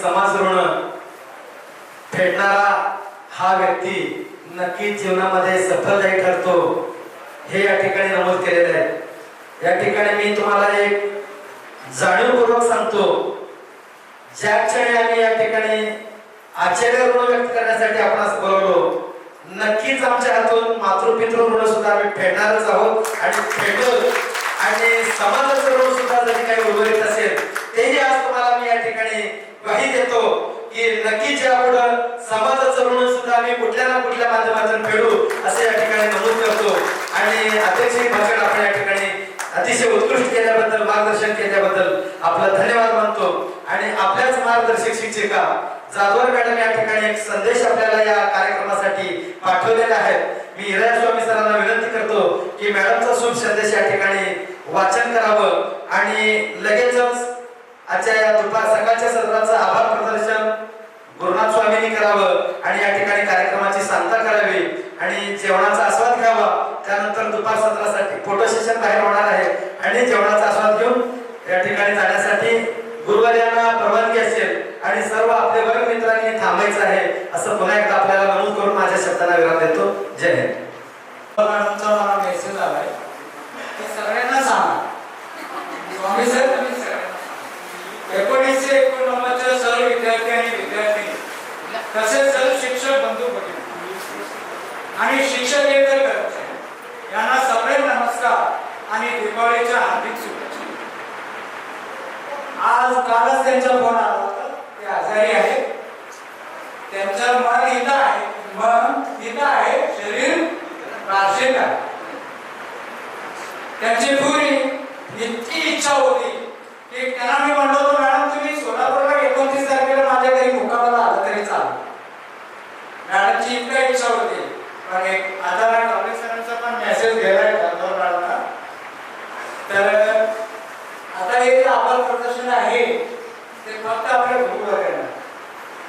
समाज ऋण फेडणारा हा व्यक्ती नक्कीच जीवनामध्ये सफलदायी ठरतो हे या ठिकाणी नमूद केलेले आहे। या ठिकाणी मी तुम्हाला एक जाणीवपूर्वक सांगतो, ज्या क्षणी आम्ही या ठिकाणी आचार्य ऋण व्यक्त करण्यासाठी आपण बोलवलो, नक्कीच आमच्या हातून मातृपितृ ऋण सुद्धा आम्ही फेडणारच आहोत आणि फेडू आणि समाजाचं ऋण सुद्धा जरी काही उर्वरित असेल तेही आज तुम्हाला मी या ठिकाणी ग्वाही देतो की नक्कीच यापुढे समाजाचं ऋण सुद्धा आम्ही कुठल्या ना कुठल्या माध्यमातून फेडू असे या ठिकाणी नमूद करतो। आणि अध्यक्षही भाषण आपण या ठिकाणी अतिशय उत्कृष्ट केल्याबद्दल, मार्गदर्शन केल्याबद्दल आपला धन्यवाद मानतो। आणि आपल्याच मार्गदर्शक शिक्षिका जाधवर मॅडम या ठिकाणी एक संदेश आपल्याला या कार्यक्रमासाठी पाठवलेला आहे। मी हिराया स्वामी सरांना विनंती करतो की मॅडमचा शुभ संदेश या ठिकाणी वाचन करावं आणि लगेचच आजच्या या सकाळच्या सत्राचं आभार प्रदर्शन गुरुनाथ स्वामींनी करावं आणि या ठिकाणी कार्यक्रमाची सांगता करावी आणि जेवणाचा आस्वाद घ्यावा। त्यानंतर दुपार सत्रासाठी फोटो सेशन बाहेर होणार आहे आणि जेवणाचा आस्वाद घेऊन या ठिकाणी जाण्यासाठी गुरुवार्यांना परवानगी असेल आणि सर्व आपले वर्ग मित्रांनी थांबायचं आहे असं पुन्हा एकदा आपल्याला नमूद करून माझ्या शब्दांना विराम देतो। जय हिंद। मॅडमचा मला मेसेज आलाय की सगळ्यांना सांगा स्वामी सर 1989 सर्व विद्यार्थी आणि विद्यार्थिनी तसेच सर्व शिक्षक बंधू भगिनी आणि शिक्षकेतर कर्मचारी यांना सप्रेम नमस्कार आणि दीपावलीच्या हार्दिक शुभेच्छा। आज कालच त्यांचा फोन आला होता, ते आजारी आहेत, त्यांचं मन इथं आहे, मन इथं आहे, शरीर राशिक आहे। त्यांची पूरी इतकी इच्छा होती की त्यांना मी म्हणलो होतो मॅडम तुम्ही सोलापूरला 29 तारखेला माझ्या घरी मुक्कामाला आला तरी चालेल। मॅडमची इतकी इच्छा होती पण एक आता कॉलेज सरांचा पण मेसेज गेलाय जाधव मॅडमला, तर आता हे जे आभार प्रदर्शन आहे ते फक्त आपल्या गुरुवर येणार।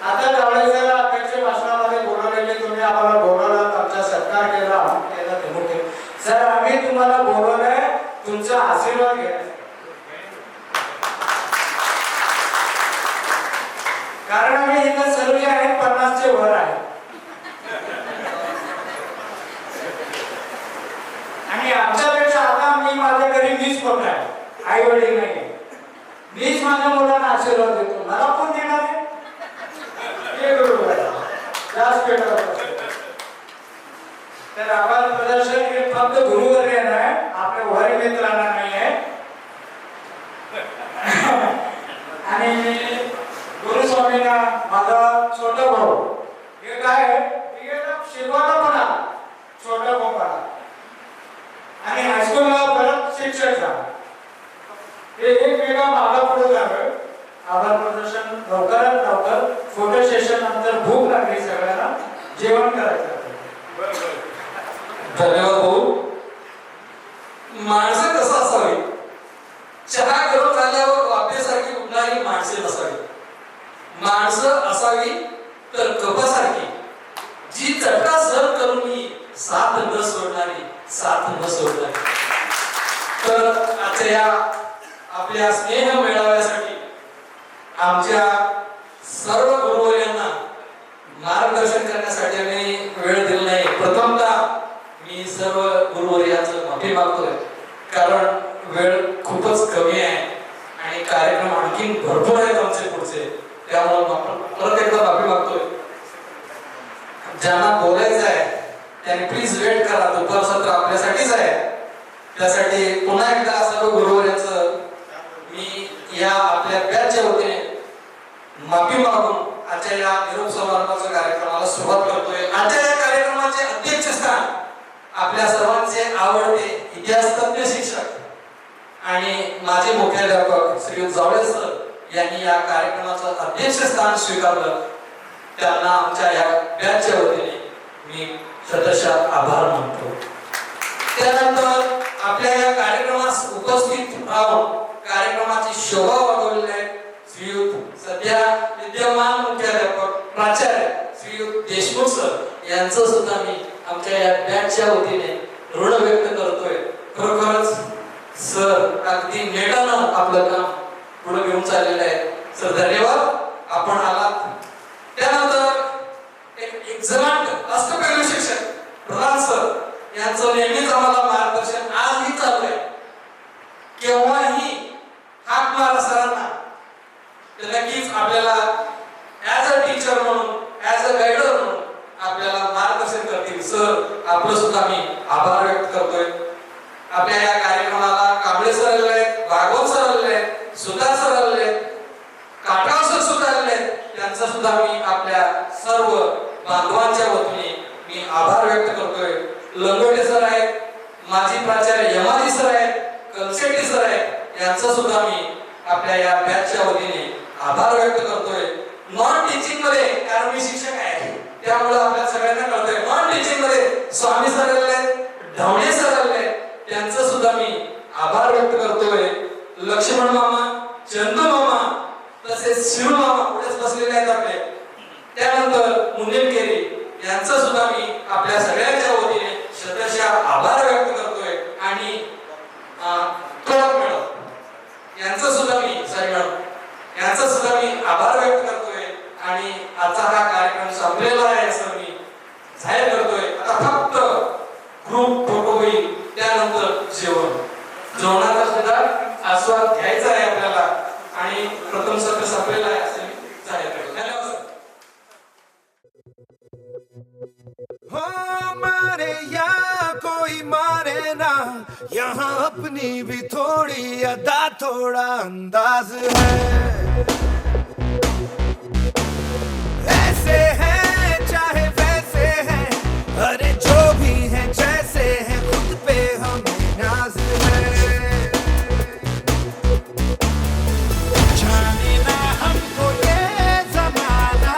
आता जावळेकरला अध्यक्ष भाषणामध्ये बोलवलेले तुम्ही आम्हाला बोलवलं, आमचा सत्कार केला, केला ते मोठे सर, आम्ही तुम्हाला बोलवलंय तुमचा आशीर्वाद घ्यायचा, कारण आम्ही इथं सर्व जे आहेत 50 चे वर आहे आणि आमच्यापेक्षा आता मी माझ्या घरी 20 कोण आहे, आई वडील नाही, मीच माझ्या मुलांना आशीर्वाद देतो, मला कोण देणार आहे? हे बरोबर आहे, जास्त तर आभार प्रदर्शन हे फक्त गुरुवर येणार आहे, आपल्या वर मित्रांना नाही आहे। आणि गुरुस्वामींना माझा छोटा भाऊ हे काय शिकवायला पण आला, छोटा भाऊ आला आणि हायस्कूलला परत शिक्षक झाला, हे एक वेगळा मागा पुढे जावं। आभार प्रदर्शन लवकरात लवकर, फोटो सेशन नंतर भूक लागली सगळ्यांना, जेवण करायचं। धन्यवाद भाऊ। माणसं कसं असावी, चहा गरम झाल्यावर वाफेसारखी उठणारी माणसे नसावी, माणसं असावी तर कपासारखी जी चटका सहन करूनही साथ न सोडणारी, साथ न सोडणारी। तर आजच्या या आपल्या स्नेह मेळाव्यासाठी आमच्या सर्व गुरुवर्यांना मार्गदर्शन करण्यासाठी आम्ही वेळ दिला नाही। प्रथमतः मी सर्व गुरुवर्यांचं माफी मागतोय, कारण वेळ खूपच कमी आहे आणि कार्यक्रम आणखी भरपूर आहेत आमचे पुढचे, त्यामुळे आपण परत एकदा माफी मागतोय। ज्यांना बोलायचं आहे त्यांनी प्लीज वेट करा, दुपार सत्र आपल्यासाठीच आहे, त्यासाठी पुन्हा एकदा सर्व गुरुवर्यांचं मी या आपल्या बॅचच्या वतीने माफी मागून आजच्या या निरोप समारंभाच्या कार्यक्रमाला सुरुवात करतोय। आजच्या या कार्यक्रमाचे अध्यक्षस्थान आपल्या सर्वांचे आवडते इतिहास तज्ञ शिक्षक आणि माझे मुख्याध्यापक श्री जावळे सर यांनी या कार्यक्रमाचं अध्यक्षस्थान स्वीकारलं, त्यांना आमच्या या बॅचच्या वतीने मी शतशः आभार मानतो। त्यानंतर आपल्या या कार्यक्रमास उपस्थित राहून कार्यक्रमाची शोभा वाढवलेली आहे श्रीयुत सध्या विद्यमान मुख्याध्यापक प्राचार्य श्रीयुत देशमुख सर यांचं सुद्धा मी आमच्या या बॅचच्या वतीने ऋण व्यक्त करतोय। खरोखरच सर अगदी नेटानं आपलं काम पुढे घेऊन चाललेलं आहे। सर धन्यवाद, आपण तर नक्कीच आपल्याला ऍज अ टीचर म्हणून, ऍज अ गायडर म्हणून आपल्याला मार्गदर्शन करतील. सर आपलं सुद्धा मी आभार व्यक्त करतोय. आपल्या या कार्यक्रमाला कांबळे सर आलेले आहेत, भागवत सर आलेले आहेत, सुधार सर आलेले आहेत, काटराव सर सुद्धा आलेले आहेत. त्यांचा सुद्धा मी आपल्या सर्व बांधवांच्या वतीने मी आभार व्यक्त करतोय. लंगोटे सर आहेत, माजी प्राचार्य यमाजी सर आहेत, कलशेट्टी सर आहेत, यांचा सुद्धा मी आपल्या या बॅचच्या वतीने आभार व्यक्त करतोय. नॉन टीचिंग मध्ये, कारण मी शिक्षक आहे त्यामुळे आपल्या सगळ्यांना कळतंय, नॉन टीचिंग मध्ये स्वामी सर आलेले आहेत, ढवणे सर आलेले आहेत, त्यांचा सुद्धा मी आभार व्यक्त करतोय. लक्ष्मण मामा, चंदू मामा, तसेच शिव मामा पुढेच बसलेले आहेत आपले. त्यानंतर मुनील केरी यांचा सुद्धा मी आपल्या सगळ्यांच्या वतीने शतशः आभार व्यक्त करतोय. आणि थोरात मॅडम यांचा सुद्धा मी यांचा सुद्धा मी आभार व्यक्त करतोय. आणि आजचा हा कार्यक्रम संपलेला आहे असं मी जाहीर करतोय. आता फक्त ग्रुप फोटो होईल, त्यानंतर जेवणाचा सुद्धा आस्वाद घ्यायचा आहे आपल्याला. आणि प्रथम सत्र संपलेला आहे असं मी जाहीर करतो. धन्यवाद सर. हो मारे या कोई मारे ना, यहाँ अपनी भी थोड़ी अदा थोड़ा अंदाज है. ऐसे हैं चाहे वैसे हैं, अरे जो भी हैं जैसे हैं, खुद पे हमें नाज है. जाने ना हमको ये जमाना,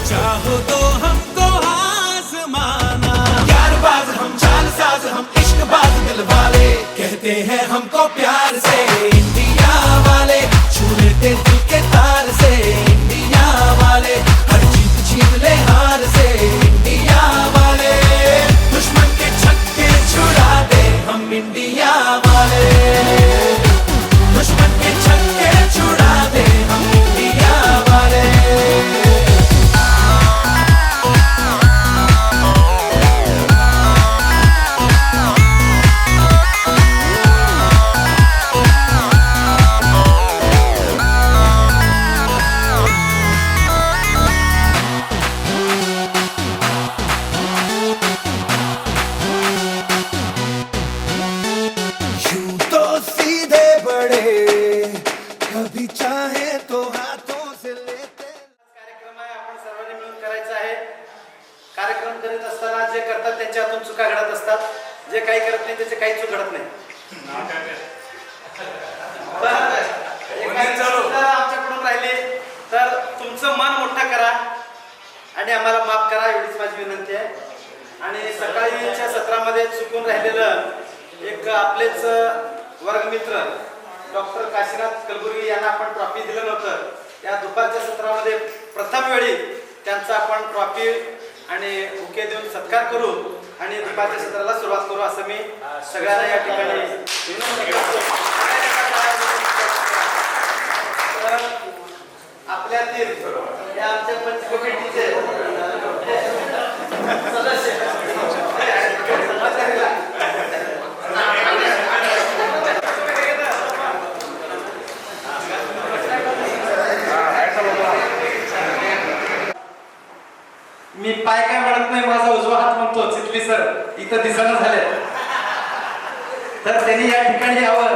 चाहो तो हमको आजमाना. यारबाज हम, चालसाज हम, इश्कबाज दिल वाले, कहते हैं हमको प्यार से इंडिया वाले, छू लेते दिल के तार से इंडिया वाले, हर जीत छीन ले हार से इंडिया वाले, दुश्मन के छक्के छुड़ा दे हम इंडिया वाले, दुश्मन के छक्के छुड़ा दे हम इंडिया वाले. यूं तो सीधे बड़े, कभी चाहे तो हाथों से लेते. कार्यक्रम आहे, आपण सर्वांनी मिळून करायचा आहे. कार्यक्रम करीत असताना जे करतात त्यांच्या हातून चुका घडत असतात, जे काही करत नाही त्याचे काही चूक घडत नाही. आमच्याकडून राहिली तर तुमचं मन मोठं करा आणि आम्हाला माफ करा, एवढीच माझी विनंती आहे. आणि सकाळीच्या सत्रामध्ये चुकून राहिलेलं एक आपलेच वर्गमित्र डॉक्टर काशीनाथ कलबुर्गी यांना आपण ट्रॉफी दिलं नव्हतं. या दुपारच्या सत्रामध्ये प्रथम वेळी त्यांचा आपण ट्रॉफी आणि बुके देऊन सत्कार करू आणि दुपारच्या सत्राला सुरुवात करू असं मी सगळ्यांना या ठिकाणी विनंती करतो. तर आपल्यातील या आमच्या पंच कमिटीचे सदस्य मी पाय काय म्हणत नाही, माझा उजवा हात म्हणतो. चितली सर इथं दिसणं झाले, तर त्यांनी या ठिकाणी यावं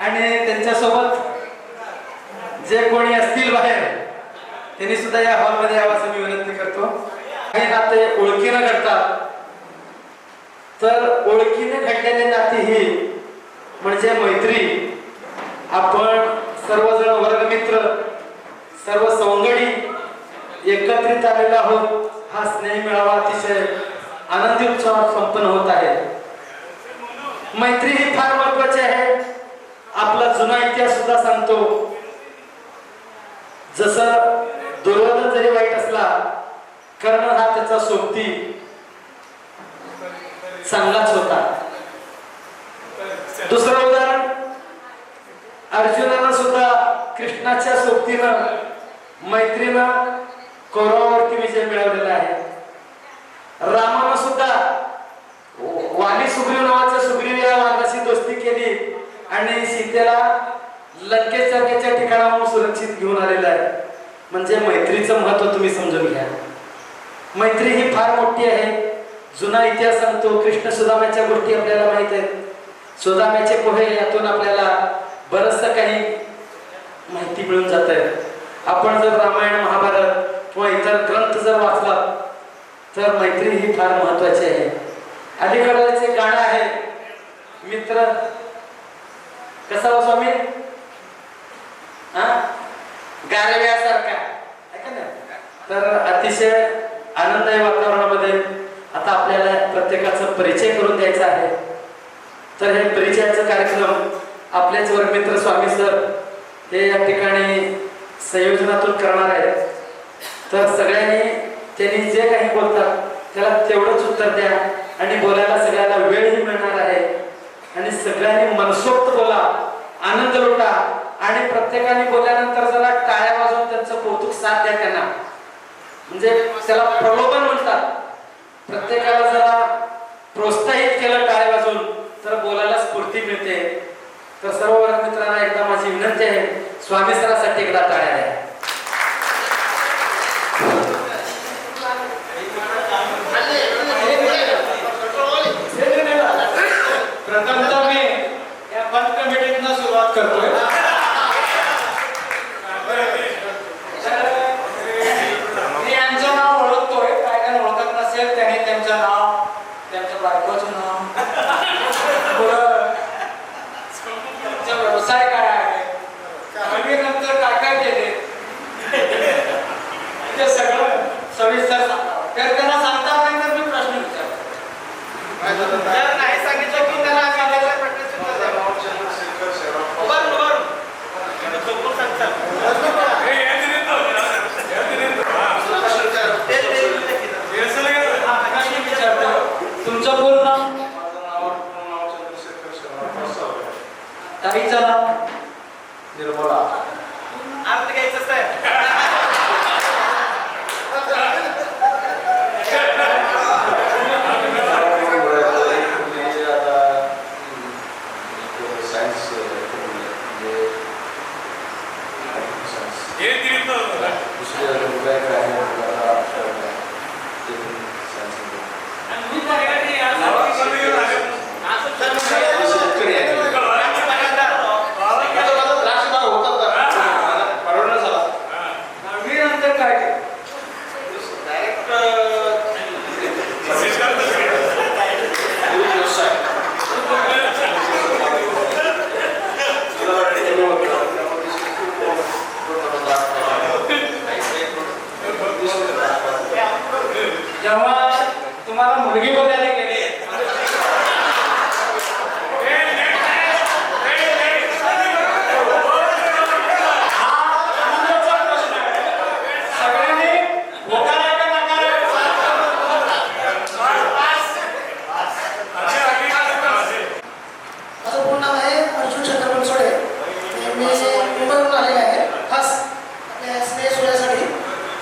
आणि त्यांच्यासोबत जे कोणी असतील बाहेर त्यांनी सुद्धा या हॉलमध्ये यावं असं मी विनंती करतो. काही नाते ओळखीनं घडतात, तर ओळखीने घडलेले नाते ही म्हणजे मैत्री. आपण सर्वजण वर्गमित्र, सर्व सवंगडी एकत्रित आलेला आहोत. हा स्नेह मेळावा अतिशय आनंदी उत्सवात संपन्न होत आहे. मैत्री ही फार महत्वाची आहे. आपला जुना इतिहास सुद्धा सांगतो, जसं दुर्योधन जरी वाईट असला, कर्ण हा त्याचा सोबती चांगलाच होता. दुसरं उदाहरण, अर्जुनाला सुद्धा कृष्णाच्या सोबतीनं मैत्रीनं कौरवावरती विजय मिळवलेला आहे. रामानं सुद्धा वाली सुग्रीव नावाच्या सुग्रीव या वाघाशी दोस्ती केली आणि सीतेला लंकेसारख्याच्या ठिकाणाहून सुरक्षित घेऊन आलेला आहे. म्हणजे मैत्रीचं महत्व तुम्ही समजून घ्या. मैत्री ही फार मोठी आहे. जुना इतिहास सांगतो. कृष्ण सुदाम्याच्या गोष्टी आपल्याला माहित आहेत. सुदाम्याचे पोहे यातून आपल्याला बरचसं काही माहिती मिळून जात आहे. आपण जर रामायण महाभारत किंवा इतर ग्रंथ जर वाचला तर मैत्री ही फार महत्वाची आहे. अलीकडे जे गाणं आहे मित्र कसा हो स्वामी, गारव्यासारखा ऐका ना. तर अतिशय आनंददायी वातावरणामध्ये आता आपल्याला प्रत्येकाचा परिचय करून द्यायचा आहे. तर हे परिचयाचा कार्यक्रम आपलेच वर्गमित्र स्वामी सर हे या ठिकाणी संयोजनातून करणार आहेत. तर सगळ्यांनी त्यांनी जे काही बोलतात त्याला तेवढंच उत्तर द्या आणि बोलायला सगळ्यांना वेळही मिळणार आहे. आणि सगळ्यांनी मनसोक्त बोला, आनंद लुटा आणि प्रत्येकाने बोलल्यानंतर जरा टाळ्या वाजवून त्यांचं कौतुक साथ द्या त्यांना. म्हणजे त्याला प्रलोभन म्हणतात. प्रत्येकाला जरा प्रोत्साहित केलं टाळ्या वाजवून तर बोलायला स्फूर्ती मिळते. तर सर्व वर्ग मित्रांना एकदा माझी विनंती आहे, स्वामी सरासाठी एकदा टाळ्या द्या. प्रथमतः मी या पंच कमिटीतनं सुरुवात करतोय. मी यांचं नाव ओळखतोय. काय काय ओळखत नसेल त्याने त्यांचं नाव, त्यांच्या बायकोचं नाव, त्यांचा व्यवसाय काय आहे, नंतर काय काय केले ते सगळं सविस्तर सांगावं. तर त्यांना सांगता नाही तर मी प्रश्न विचारतो. जर नाही सांगितलं की त्याला सांगायचा प्रश्न तुमचं पूर्ण नाव? ताईचं नाव? निर्मला. अर्थ घ्यायचं आहे. जेव्हा तुम्हाला मुलगी बघायला गेले सगळ्यांनी होकार आहे का नकार आहे? माझं पूर्ण नाव आहे अर्जुन चंद्र बनसोडे. मी मुंबईवरून आलेले आहे खास आपल्या स्नेह सोहळ्यासाठी.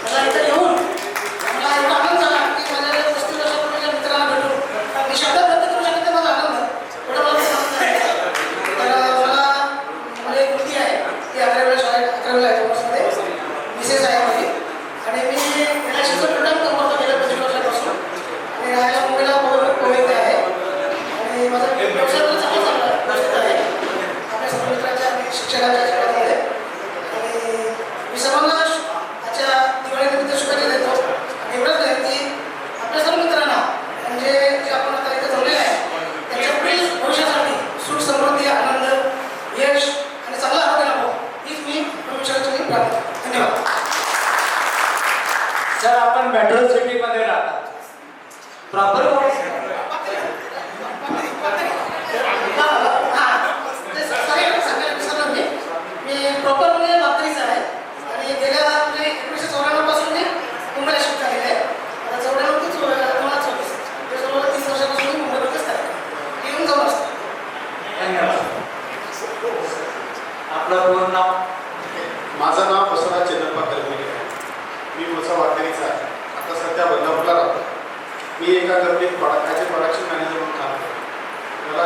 मला इथं येऊन मला एवढा आनंद झाला की माझ्या 35 वर्षापूर्वीच्या मित्रांना भेटून मी शब्दात व्यक्त करू शकत नाही माझा आनंद. एवढा मला आनंद आहे. तर मला एक मुलगी आहे ती 11वीला शाळेत 11वीला आहे कॉमर्समध्ये. मिसेस आहे माझी. आणि मी एलआयसीचं प्रोडक्ट काम करतो गेल्या 25 वर्षापासून. आणि राहायला मुंबईला कोविड आहे. आणि माझा व्यवसाय चांगला व्यवस्थित आहे आपल्या सर्व मित्रांच्या शिक्षणाच्या क्षेत्रामध्ये. आणि मी सर्वांना आजच्या दिवाळीनिमित्त शुभेच्छा देतो. आणि एवढंच नाही की आपल्या सर्व मित्रांना म्हणजे जे आपण आता इथे जमलेले आहे त्यांच्या पुढील भविष्यासाठी सुख समृद्धी आनंद यश आणि चांगला आरोग्य लाभो हीच मी परमेश्वराची प्रार्थना करतो. धन्यवाद. सर आपण मेट्रो सिटीमध्ये राहतात. प्रॉपर मी प्रॉपर म्हणजे लातूरचा आहे आणि गेल्या म्हणजे 1994 पासून मी मुंबईला शिफ्ट झालेले आहे. आता 94 ते 2024 त्याच्यामुळे 30 वर्षापासून मी मुंबईमध्येच आहे. येऊन जाऊन असतो. धन्यवाद. आपलं पूर्ण नाव? माझं नाव बसवराज चंद्रप्पा कलमेले आहे. मी मूळचा वारकरीचा आहे. आता सध्या बदलापूरला राहतो. मी एका कंपनीत प्रोडक्शन मॅनेजर म्हणून काम करतो. मला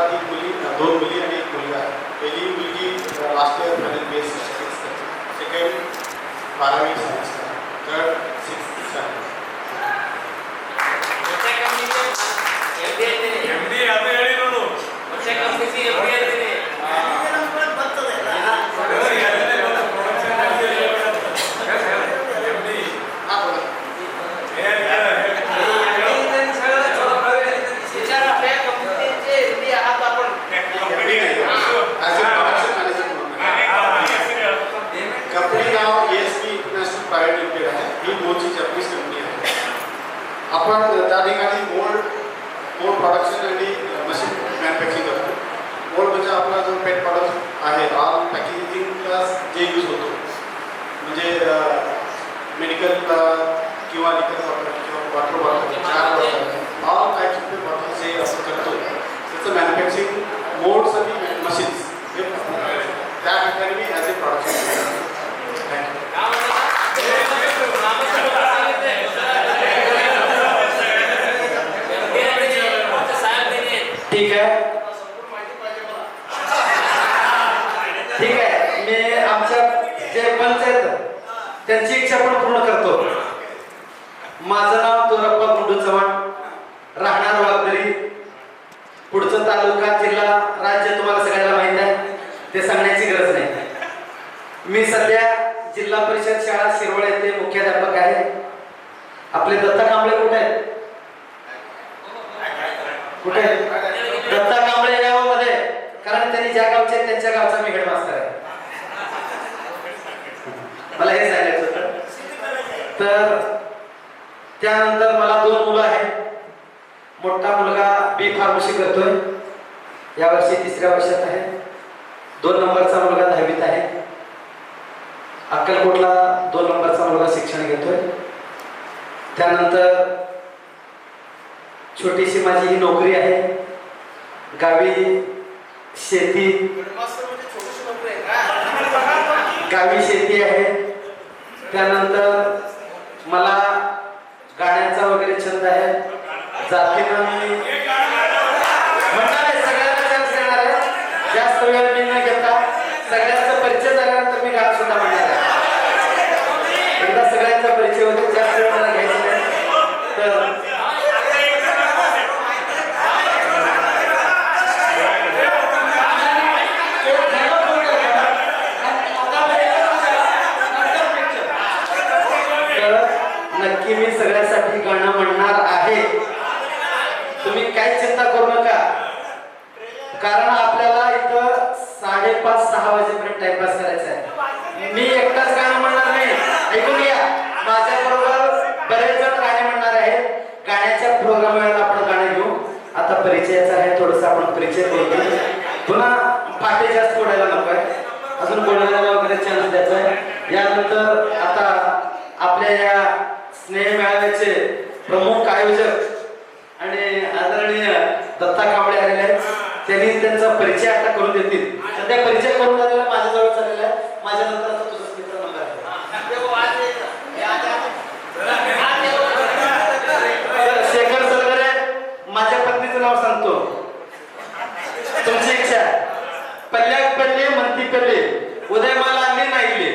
2 मुली आणि 1 मुलगा आहे. पहिली मुलगी last year final BSc studies करते, सेकंड 12वी सायन्स, थर्ड 6th स्टँडर्ड. हा बोला. As a production manager म्हणून. कंपनी नाव ESP इंटरनॅशनल प्रायव्हेट लिमिटेड आहे. ही मोची जपनीज कंपनी आहे. आपण त्या ठिकाणी मोल्ड प्रोडक्शन आणि मशीन मॅन्युफॅक्चरिंग करतो. मोल्ड म्हणजे आपला जो पेट प्रॉडक्ट आहे, ऑल पॅकेजिंगला जे यूज होतो, म्हणजे मेडिकल किंवा लिकर बॉटल किंवा वॉटर बॉटल, चहा bottle, all types of bottle जे असं करतो, त्याचं मॅन्युफॅक्चरिंग मोल्ड्स आणि मशीन्स हे त्या ठिकाणी मी ॲज ए प्रोडक्शन करतो. ठीक आहे, ठीक आहे. मी आमच्या जे पंच आहेत त्यांची इच्छा पण पूर्ण करतो. माझं नाव तोरप्पा गुंडू चव्हाण, राहणार वागदरी. पुढचं तालुका, जिल्हा, राज्य तुम्हाला सगळ्यांना माहित आहे, ते सांगण्याची गरज नाही. मी सध्या जिल्हा परिषद शाळा शिरवळ येथे मुख्याध्यापक आहे. आपले दत्ता कांबळे कुठे आहेत? कुठे दत्ता कांबळे गावामध्ये, कारण त्यांनी ज्या गावचे त्यांच्या गावचा मी हेडमास्टर आहे. मला हे सांगायचं होतं. तर त्यानंतर मला 2 मुलं आहेत. मोठा मुलगा B फार्मसी करतोय, यावर्षी 3ऱ्या वर्षात आहे. 2 नंबरचा मुलगा 10वीत आहे. अक्कलकोटला 2 नंबरचा मुलगा शिक्षण घेतोय. त्यानंतर छोटीशी माझी ही नोकरी आहे. गावी शेती आहे. त्यानंतर मला गाण्याचा वगैरे छंद आहे. जातीनं मी म्हणणार आहे, सगळ्यांना चान्स देणार आहे. जास्त वेळ मी न घेता सगळ्यांचा परिचय झाल्यानंतर मी गाणं सुद्धा म्हणणार आहे. एकदा सगळ्यांचा परिचय होतो, जास्त वेळ मला घ्यायचा नाही. तर नक्की मी सगळ्यासाठी गाणं म्हणणार आहे. तुम्ही काही चिंता करू नका, कारण आपल्याला इथं 5:30-6 वाजेपर्यंत टाइमपास करायचा आहे. मी एकटाच गाणं म्हणणार नाही, ऐकून घ्या. माझ्या बरोबर बरेच जण गाणे म्हणणार आहेत. गाण्याच्या प्रोग्राम वेळेला आपण गाणं घेऊ. आता परिचयाचं आहे, थोडस आपण परिचय करू. पुन्हा पाठी जास्त फोडायला नको आहे, अजून बोलायला वगैरे चान्स द्यायचा आहे. यानंतर आता आपल्या या स्नेह मेळाव्याचे प्रमुख आयोजक आणि आदरणीय दत्ता कांबळे आलेले आहेत. त्यांनी त्यांचा परिचय आता करून देतील. सध्या परिचय करून झालेला माझ्याजवळ चाललेला आहे. माझ्यानंतर आता तुझा मित्र नंबर आहे. शेखर सलगरे, माझ्या पत्नीचं नाव सांगतो. तुमची इच्छा पल्ल्यात पडले, म्हणती पडले, उदयमाला आणली नाहीले.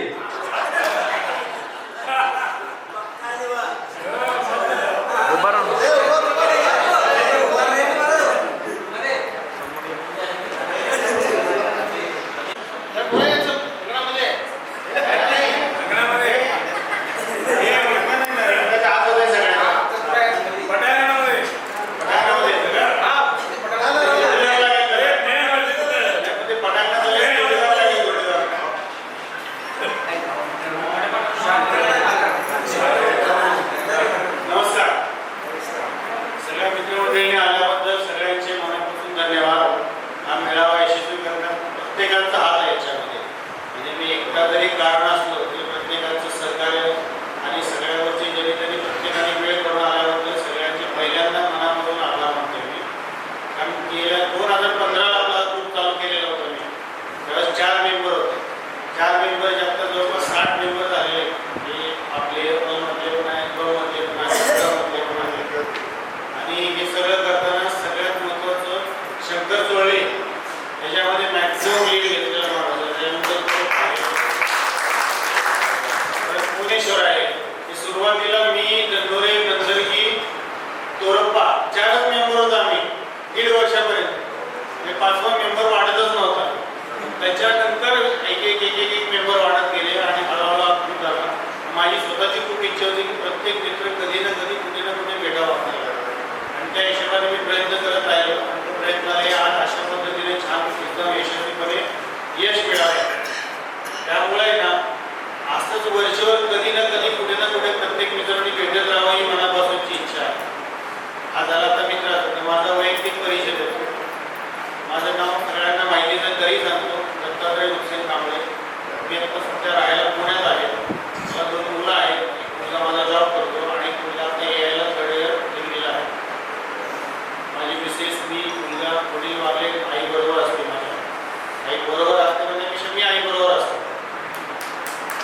त्याच्यामध्ये मॅक्सिमम लीड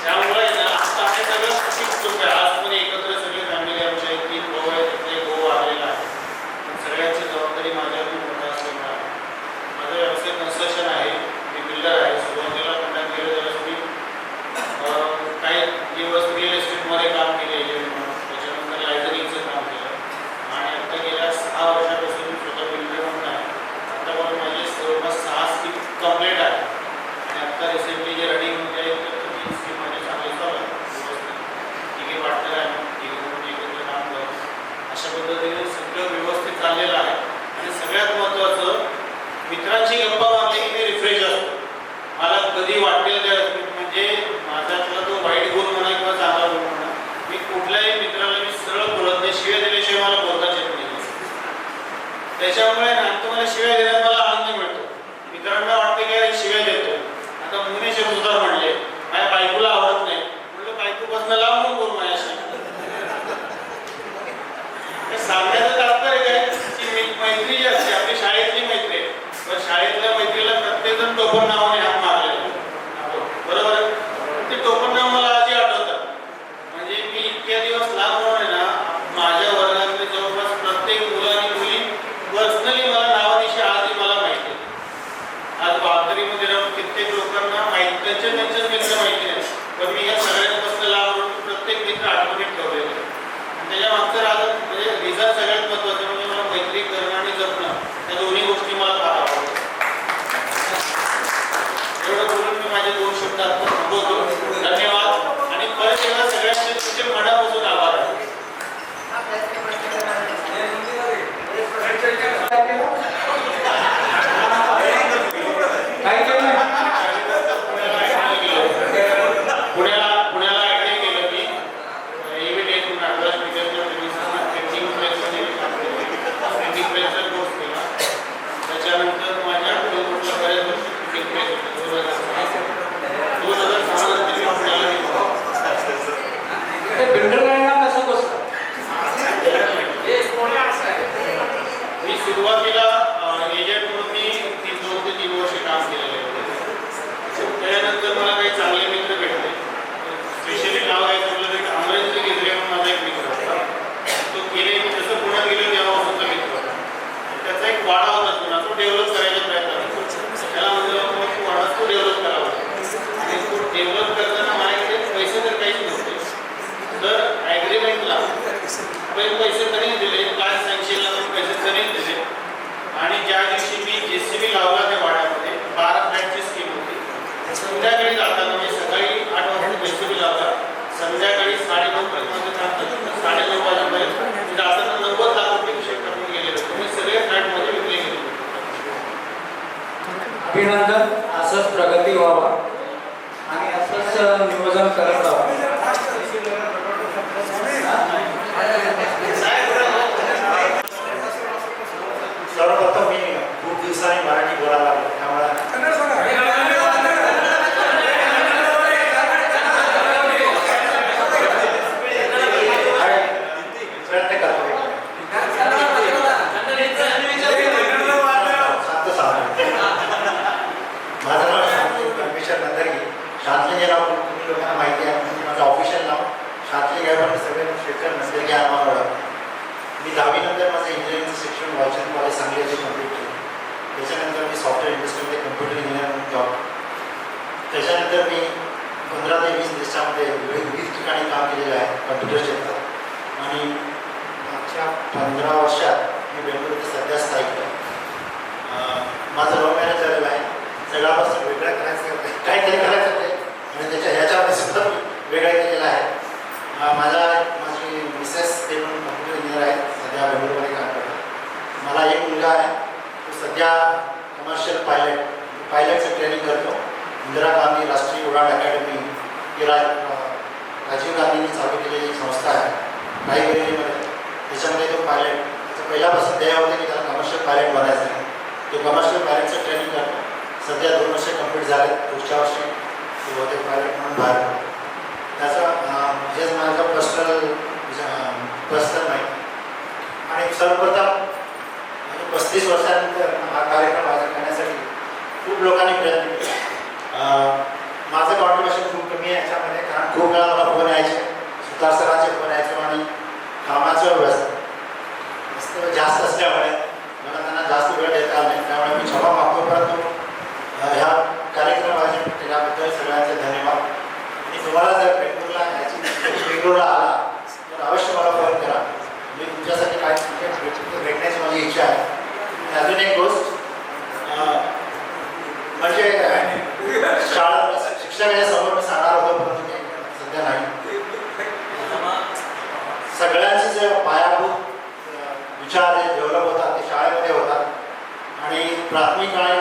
त्यामुळे ना आता हे सगळं खूप सुख आहे. आज पण एकत्र सगळी फॅमिली आमच्या 3 भाऊ आहेत, त्यातला एक भाऊ आलेला आहे. पण सगळ्यांची जबाबदारी माझ्यावरती मोठा असल्यामुळे माझा व्यवसाय कन्स्ट्रक्शन आहे, मी बिल्डर आहे. सुरुवातीला कंडक्ट केलं त्यावेळेस मी काही दिवस रिअल एस्टेटमध्ये काम केले एजंट म्हणून, त्याच्यानंतर लायब्ररीचं काम केलं आणि आता गेल्या 6 वर्षापासून मी स्वतः बिल्डर म्हणून आहे. आतापर्यंत माझे जवळपास 6 स्कीम कंप्लीट आहे आणि आता रिसेंटली जे रनिंगमध्ये आहेत तर 3 स्कीम माझे चांगले चालू आहेत व्यवस्थित. तिघे पार्टनर आहे, तिघे म्हणून एकत्र काम करतो. अशा पद्धतीने सगळं व्यवस्थित चाललेलं आहे. आणि सगळ्यात महत्त्वाचं, मित्रांची गप्पा मारली की मी रिफ्रेश असतो. मला कधी वाटेल त्या म्हणजे माझ्यातला तो वाईट गुण म्हणा किंवा चांगला गुण म्हणा, मी कुठल्याही मित्राला मी सरळ बोलत नाही. शिव्या दिल्याशिवाय मला बोलताच येत नाही. त्याच्यामुळे ना तुम्हाला शिव्या देण्यात मला आनंद मिळतो. मित्रांना वाटते की अरे शिव्या देतो. आता मुने सुद्धा म्हणले माझ्या बायकोला आवडत नाही, म्हणलं बायकोपासून लांब बोल माझ्याशी. सांगण्याचं तात्पर्य काय की मैत्री जी असते आपली शाळेतली मैत्री आहे, पण शाळेतल्या मैत्रीला प्रत्येकजण टोपण नावाने हात मारलेला बरोबर आहे. ते टोपण नाव मला आजही आठवतात. म्हणजे मी इतक्या दिवस लहान म्हणून आहे ना, माझ्या वर्गातले जवळपास प्रत्येक मुलं आणि मुली पर्सनली मला नावानिशी आजही मला माहिती आहे. आज बहादरीमध्ये राहून कित्येक लोकांना त्यांचे मित्र माहिती नाही, पण मी या सगळ्यांपासून लांब म्हणून प्रत्येक मित्र आठवणीत ठेवलेले आहे. त्याच्या मागचं राहतं म्हणजे रिझन सगळ्यात महत्त्वाचं म्हणजे मला मैत्री करणं आणि जपणं, या दोन्ही गोष्टी मला फार आवडतात. एवढं बोलून मी माझे 2 शब्दात थांबवतो. धन्यवाद आणि परत एकदा सगळ्यांचे तुमचे मनापासून आभार आहे. काय केलं? पुण्याला ऍडमिट केलं मी. इव्हेंट येथून ॲडव्हान्स स्पीकरच्या प्रिन्सिपल प्रेसमध्ये मी काम केलं. प्रिंटिंग प्रेसचा कोर्स केला. त्याच्यानंतर माझ्या कोल्हापूरला बऱ्याच वर्षी प्रिंटिंग प्रेस होती. 2006 नंतर मी पुण्याला गेलो. ते बिल्डरला कसं बसतं? मी सुरुवातीला एजंट म्हणून मी 2 ते 3 वर्ष काम केलेलं आहे. त्याच्यानंतर मला काही चांगले मित्र भेटले. स्पेशली नाव घ्यायचं म्हटलं तर अमरेंद्र केजरे म्हणून माझा एक मित्र होता. तो गेले जसं पुण्यात गेलो तेव्हापासूनचा मित्र होता. त्याचा एक वाडा होता पुन्हा, तो डेव्हलप करायचा प्रयत्न करतो. त्याला म्हणलं मग तो वाडा तो डेव्हलप करावा. आणि तो डेव्हलप करताना माझ्याकडे पैसे तर काहीच नव्हते. तर ॲग्रीमेंटला पैसे तरी दिले, क्लास सँक्शनला पण पैसे तरी दिले. आणि ज्या दिवशी मी JCB लावला त्या वाड्यामध्ये 12 फ्लॅटची स्कीम होती. संध्याकाळी जाताना म्हणजे सकाळी 8 वाजता JCB लावला, संध्याकाळी 9:30 पर्यंत काम करतो. 9:30 वाजेपर्यंत जाताना 90 लाख रुपये चेक करून गेले होते. मी सगळे फ्लॅटमध्ये विकले गेले. अभिनंदन. असंच प्रगती व्हावा आणि असंच नियोजन करत राहावं. सर्वप्रथम मी खूप दिवसांनी मराठी बोलायला लागलो, त्यामुळे प्रयत्न करतो. माझं नाव शांतली परमेश्वर नंदरगी. शांतली हे नाव तुम्ही लोकांना माहिती आहे. माझं ऑफिशियल नाव शांतली गायकवाड सगळे शेखर नंदरगी आम्हाला ओळखतात. मी 10वी नंतर माझं इंजिनिअरिंगचं शिक्षण वाचन कॉलेज सांगली येथे कंप्लीट केलं. त्याच्यानंतर मी सॉफ्टवेअर इंडस्ट्रीमध्ये कम्प्युटर इंजिनियर म्हणून जॉब. त्याच्यानंतर मी 15 ते 20 देशामध्ये विविध ठिकाणी काम केलेलं आहे कम्प्युटर क्षेत्रात. आणि मागच्या 15 वर्षात मी बेंगळुरूमध्ये सध्या स्थायिक आहे. माझं लव्ह मॅरेज झालेलं आहे. सगळ्यापासून वेगळं करायचं काहीतरी करायचं ते आणि ह्याच्यामध्ये सुद्धा वेगळं केलेलं आहे. माझी मिसेस ते म्हणून कम्प्युटर इंजिनियर आहेत, सध्या बेंगळुरूमध्ये काम करतात. मला एक मुलगा आहे, तो सध्या कमर्शियल पायलटचं ट्रेनिंग करतो. इंदिरा गांधी राष्ट्रीय उडान अकॅडमी ही राजीव गांधींनी चालू केलेली संस्था आहे रायबरेलीमध्ये. त्याच्यामध्ये तो पायलट, त्याचं पहिल्यापासून ध्येय होतं की त्याला कमर्शियल पायलट बनायचं आहे. तो कमर्शियल पायलटचं ट्रेनिंग करतो. सध्या 2 वर्ष कंप्लीट झाले. पुढच्या वर्षी तो ते पायलट म्हणून बाहेर पडतो. त्याचं हेच माझं पर्सनल माहिती. आणि सर्वप्रथम 35 वर्षानंतर हा कार्यक्रम माझा करण्यासाठी खूप लोकांनी प्रयत्न केला. माझं कॉन्ट्रिब्युशन खूप कमी आहे याच्यामध्ये, कारण तुम्हाला जर बेंगलोरला आला तर अवश्य मला फोन करा. मी तुमच्यासाठी काय भेटण्याची माझी इच्छा आहे. आणि अजून एक गोष्ट म्हणजे शाळा शिक्षकाच्या समोर मी सांगणार होतो परंतु मी सध्या नाही. सगळ्यांचे जे पायाभूत विचार जे डेव्हलप होतात ते शाळेमध्ये होतात. आणि प्राथमिक आणि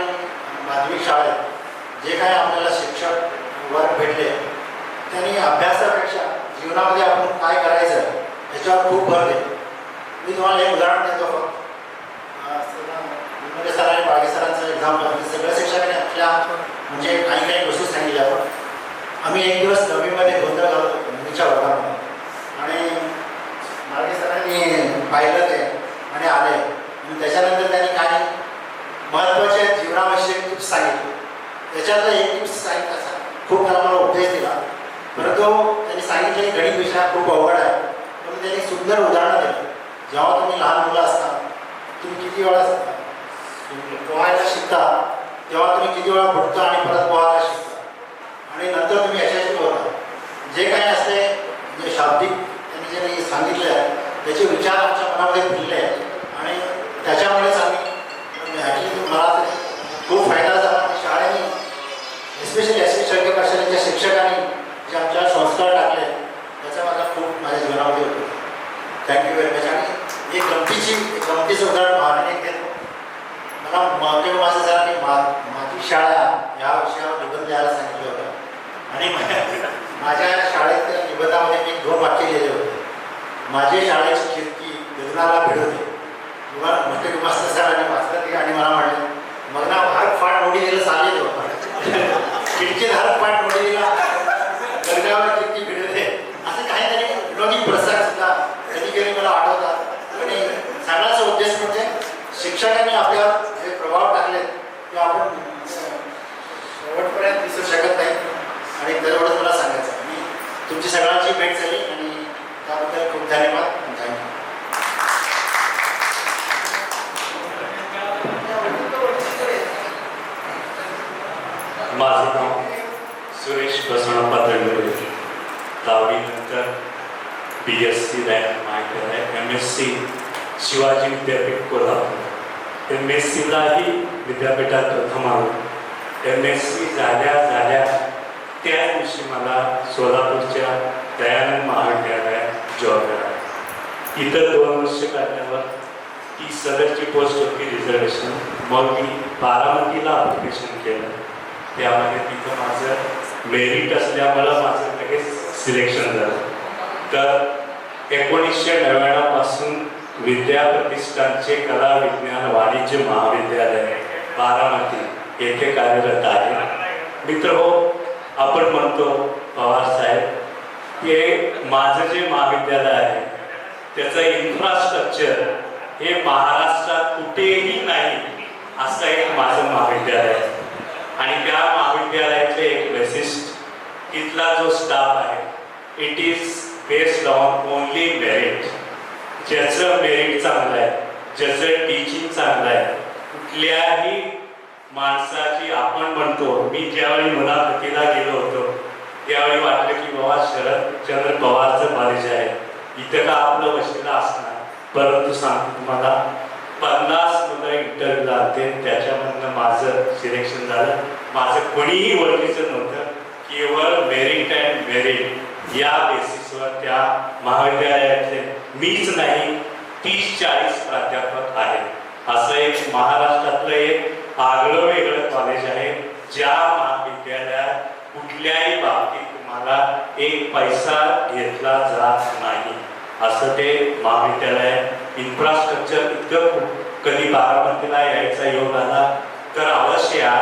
माध्यमिक शाळेत जे काही आपल्याला शिक्षक वर्ग भेटले त्यांनी अभ्यासापेक्षा जीवनामध्ये आपण काय करायचं याच्यावर खूप भर दिले. मी तुम्हाला एक उदाहरण देतो फक्त. सर आणि बाळगे सरांचं एक्झाम्पल. सगळ्या शिक्षकांनी आपल्या म्हणजे काही गोष्टी सांगितल्या. आपण आम्ही एक दिवस नववीमध्ये गोंधळ घालतो मुलीच्या वर्गामध्ये आणि बाळगे सरांनी पाहिलं ते आणि आले आणि त्याच्यानंतर त्यांनी काही महत्त्वाच्या जीवनावश्यक टिप्स सांगितले. त्याच्यातला एक टिप्स सांगितला खूप त्याला मला उपदेश दिला. परंतु त्यांनी सांगितले की गणित विषय खूप अवघड आहे पण त्यांनी एक सुंदर उदाहरण दिलं. जेव्हा तुम्ही लहान मुलं असता तुम्ही किती वेळा पोहायला शिकता तेव्हा तुम्ही किती वेळा बुडता आणि परत पोहायला शिकता आणि नंतर तुम्ही यशस्वी होता. जे काही असते जे शाब्दिक त्यांनी जे सांगितले आहे त्याचे विचार आमच्या मनामध्ये भिडले आणि त्याच्यामुळेच आम्ही ॲक्च्युली मला खूप फायदा झाला. शाळेने एस्पेशली शल्य भाषेच्या शिक्षकांनी जे आमच्यावर संस्कार टाकले त्याचा माझा खूप माझ्या जीवनामध्ये होतो. Thank you very much. आणि एक गमतीचं उदाहरण महाराणी एक देतो. मला मागच्या माझ्या सरांनी माझी शाळा या विषयावर निबंध लिहायला सांगितलं होतं आणि माझ्या शाळेत निबंधामध्ये मी 2 वाक्य लिहिले होते. माझी शाळेची खिडकी गगनाला भिडवते. मोठे गुमास्तर सरांनी वाचलं ते आणि मला म्हणले मग ना हात फाट मोडी दिलं चालेल खिडकीत हात फाट मोडी दिला गगनावर खिडकी भिडवते. असं काहीतरी विनोदी प्रसंग सुद्धा कधी कधी मला आठवतात. आणि सांगण्याचा उद्देश म्हणजे शिक्षकांनी आपल्यावर जे प्रभाव टाकले ते आपण शेवटपर्यंत विसरू शकत नाही. आणि त्याच्यावरच मला सांगायचं आणि तुमची सगळ्यांची भेट झाली आणि त्याबद्दल खूप धन्यवाद. थँक्यू. माझं नाव सुरेश बसवप्पा तळवरे. 10वी नंतर BSc रँक माहिती आहे. MSc शिवाजी विद्यापीठ कोल्हापूर. MScलाही विद्यापीठात प्रथम आलो. MSc झाल्या त्याच दिवशी मला सोलापूरच्या दयानंद महाविद्यालयात जॉब मिळाला. इतर 2 वर्ष काढल्यावर ती सलगची पोस्ट होती रिझर्वेशन. मग मी बारामतीला ॲप्लिकेशन केलं. त्यामध्ये तिथं माझं मेरिट असल्यामुळं माझं लगेच सिलेक्शन झालं. तर 1999 पासून विद्या प्रतिष्ठानचे कला विज्ञान वाणिज्य महाविद्यालय बारामती येथे कार्यरत आहे. मित्र हो, आपण म्हणतो पवार साहेब हे माझं जे महाविद्यालय आहे त्याचं इन्फ्रास्ट्रक्चर हे महाराष्ट्रात कुठेही नाही असं एक माझं महाविद्यालय आहे. आणि त्या महाविद्यालयाचे एक वैशिष्ट्य इथला जो स्टाफ आहे it is based on only merit. ज्याचं मेरिट चांगलं आहे, ज्याचं टीचिंग चांगलं आहे, कुठल्याही माणसाची आपण म्हणतो. मी ज्यावेळी मुलाखतीला गेलो होतो त्यावेळी वाटलं की बाबा शरदचंद्र पवारचं कॉलेज आहे इथं का आपलं वशिला असणार. परंतु सांगतो तुम्हाला 50 मुलं इंटरव्ह्यूला आले त्याच्यामधनं माझं सिलेक्शन झालं. माझं कोणीही ओळखीचं नव्हतं. केवळ मेरिट अँड मेरिट या बेसिसवर त्या महाविद्यालयातले मीच नाही 30-40 प्राध्यापक आहेत. असं एक महाराष्ट्रातलं एक आगळं वेगळं कॉलेज आहे. ज्या महाविद्यालयात कुठल्याही बाबतीत तुम्हाला 1 पैसा घेतला जात नाही असं ते महाविद्यालय. इन्फ्रास्ट्रक्चर इतकं कधी बारामतीला यायचा योग आला तर अवश्य या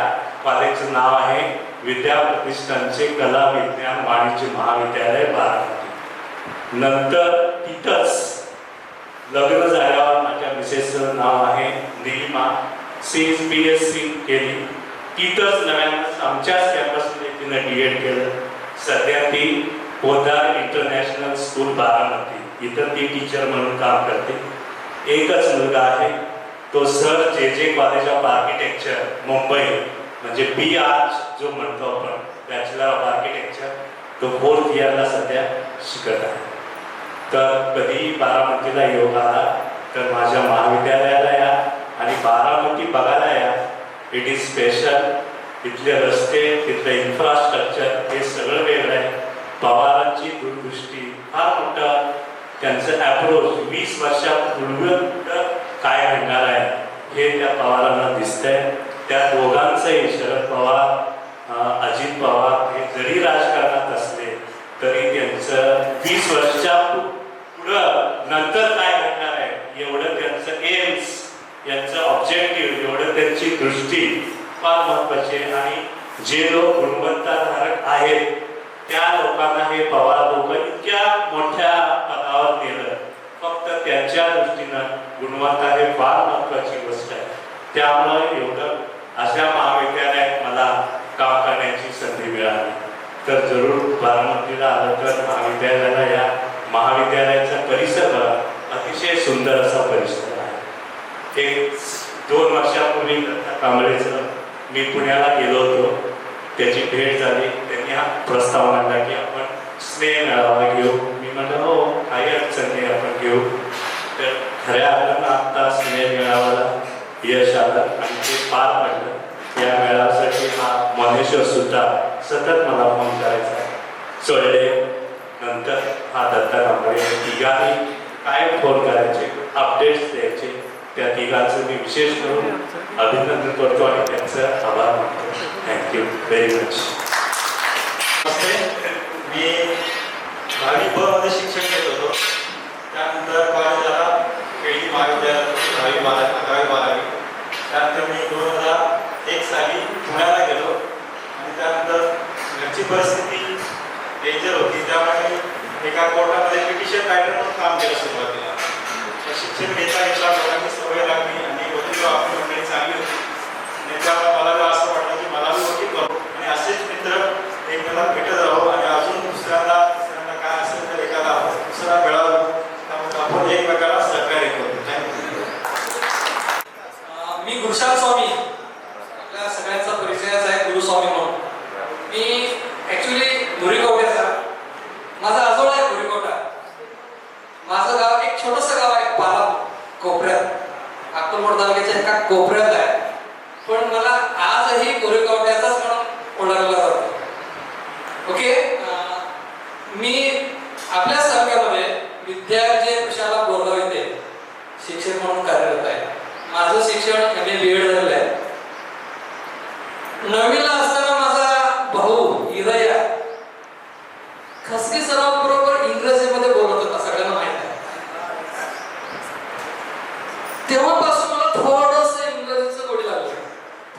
कॉलेजचं नाव आहे विद्या प्रतिष्ठानचे कला विज्ञान वाणिज्य महाविद्यालय बारामती. नंतर तिथंच लग्न झाल्यावर माझ्या मिसेसचं नाव आहे निलिमा. BSc केली तिथंच नव्यानंच आमच्याच कॅम्पसमध्ये तिनं DEd केलं. सध्या ती पोदार इंटरनॅशनल स्कूल बारामती इथं ती टीचर म्हणून काम करते. एकच मुलगा आहे तो sir JJ college of architecture Mumbai म्हणजे BArch जो म्हणतो आपण बॅचलर ऑफ आर्किटेक्चर तो 4th इयरला सध्या शिकत आहे. तर कधी बारामतीला योग आला तर माझ्या महाविद्यालयाला या आणि बारामती बघायला या. It is special. तिथले रस्ते, तिथलं इन्फ्रास्ट्रक्चर हे सगळं वेगळं आहे. पवारांची दूरदृष्टी फार मोठं, त्यांचं अप्रोच 20 वर्षापूर्वी काय घडणार आहे हे त्या पवारांना दिसतंय. त्या दोघांचंही, शरद पवार, अजित पवार हे जरी राजकारणात असले तरी त्यांचं 20 वर्षा पुढं नंतर काय घडणार आहे एवढं त्यांचं एम्स, यांचं ऑब्जेक्टिव्ह, एवढं त्यांची दृष्टी फार महत्वाची आहे. आणि जे लोक गुणवत्ताधारक आहेत त्या लोकांना हे पवार लोक इतक्या मोठ्या पदावर नेलं फक्त त्यांच्या दृष्टीनं. गुणवत्ता हे फार महत्वाची गोष्ट आहे. त्यामुळे एवढं अशा महाविद्यालयात मला काम करण्याची संधी मिळाली. तर जरूर बारामतीला आलं तर महाविद्यालयाला या. महाविद्यालयाचा परिसर अतिशय सुंदर असा परिसर आहे. 1-2 वर्षापूर्वी कांबळेचं मी पुण्याला गेलो होतो, त्याची भेट झाली. त्यांनी हा प्रस्ताव मांडला की आपण स्नेह मेळावा घेऊ. मी म्हटलं हो, काही अडचण नाही, आपण घेऊ. तर खऱ्या अर्थानं आत्ता स्नेह मेळाव्याला यश आलं आणि ते पार पडलं. या मेळाव्यासाठी हा महेश्वर सुद्धा सतत मला फोन करायचा, चढले नंतर हा दत्ता कांबळे, तिघांनी काय फोन करायचे, अपडेट्स द्यायचे. त्या तिघांचं मी विशेष करून अभिनंदन करतो आणि त्यांचं आभार मानतो. Thank you very much. मी 10वी ब मध्ये शिक्षण घेत होतो. त्यानंतर कॉलेजला केळी महाविद्यालयात 10वी-12वी. त्यानंतर मी 2001 साली पुण्याला गेलो आणि त्यानंतर घरची परिस्थिती डेंजर होती, त्यामुळे एका कोर्टामध्ये पिटिशन रायटर म्हणून काम केलं सुरुवातीला. शिक्षण घेता घेता लोकांची सवय लागली आणि वकील आपली मंडळी चांगली होती आणि त्यामुळे मला असं वाटलं की मला वकील करू आणि असेच मित्र एकमेकांना भेटत राहू आणि अजून दुसऱ्यांदा तिसऱ्यांदा काय असेल तर एखादा दुसरा मिळावं, त्यामुळे आपण एकमेकाला सहकार्य करू. मी गुरुशाल स्वामी, आपल्या सगळ्यांचा परिचयच आहे गुरुस्वामी म्हणून. मी ॲक्च्युली धुरीकोट्याचा, माझा आजोळ आहे धुरीकोटा. माझं गाव एक छोटंसं गाव आहे पाला कोपऱ्यात, अक्कलकोट तालुक्याच्या एका कोपऱ्यात आहे. पण मला आजही धुरीकोट्याचाच म्हणून ओळखला जातो. ओके, मी आपल्या तालुक्यामध्ये विद्यार्थी प्रशाला बोललो येते शिक्षक म्हणून कार्यरत आहे. माझं शिक्षण MA B.Ed झालेलं आहे. 9वीला असताना माझा भाऊ हिरया खसगी सरावाबरोबर इंग्रजीमध्ये बोलत होता, सगळ्यांना माहित आहे. तेव्हापासून मला थोडंसं इंग्रजीचं गोडी लागलं,